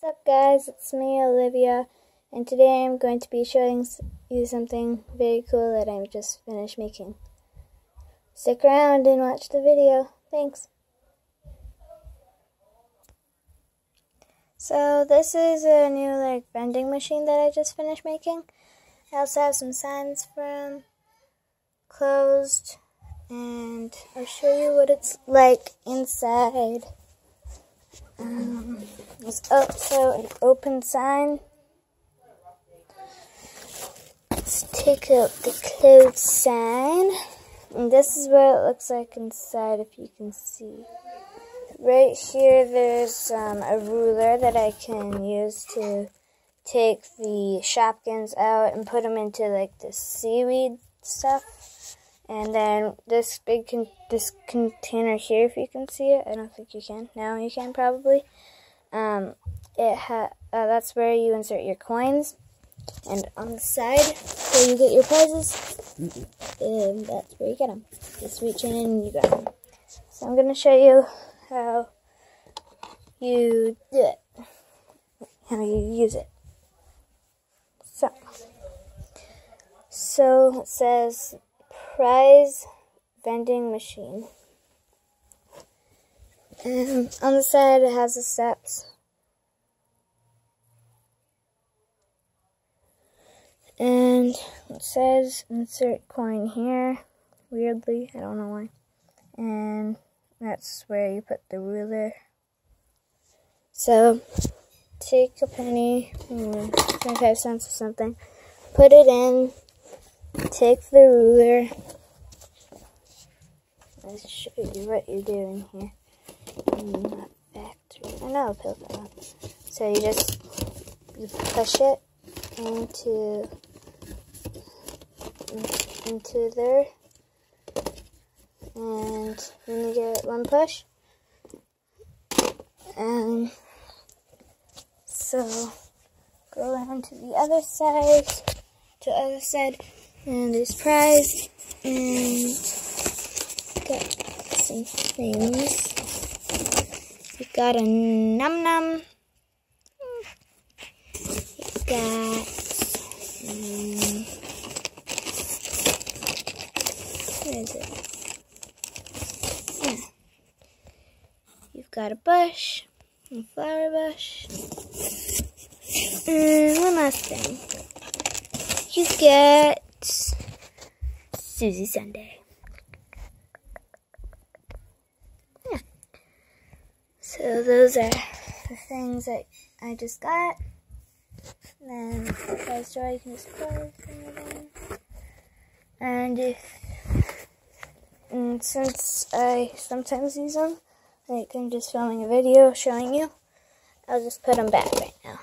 What's up guys, it's me Olivia, and today I'm going to be showing you something very cool that I've just finished making. Stick around and watch the video. Thanks. So this is a new vending machine that I just finished making. I also have some signs from closed, and I'll show you what it's like inside. There's also an open sign. Let's take out the closed sign. And this is what it looks like inside, if you can see. Right here there's a ruler that I can use to take the Shopkins out and put them into the seaweed stuff. And then this this container here, if you can see it, I don't think you can. Now you can probably. That's where you insert your coins, and on the side where you get your prizes, that's where you get them. Just reach in and you got them. So I'm gonna show you how you do it, how you use it. So it says prize vending machine. And on the side it has the steps. And it says insert coin here. Weirdly, I don't know why. And that's where you put the ruler. So take a penny, 25 cents or something, put it in, take the ruler. Let's show you what you're doing here. Not factory. I know, Pilgrim. So you push it into there, and then you get one push. And so go around to the other side, and there's prize, and got some things. You got a num-num. You got what is it? Yeah. You've got a bush, a flower bush, and one last thing. You get Susie Sunday. Yeah. So those are the things that I just got. And then if you guys draw, you can just close them. And since I sometimes use them, I'm just filming a video showing you, I'll just put them back right now.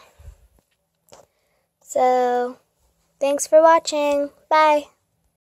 So, thanks for watching. Bye.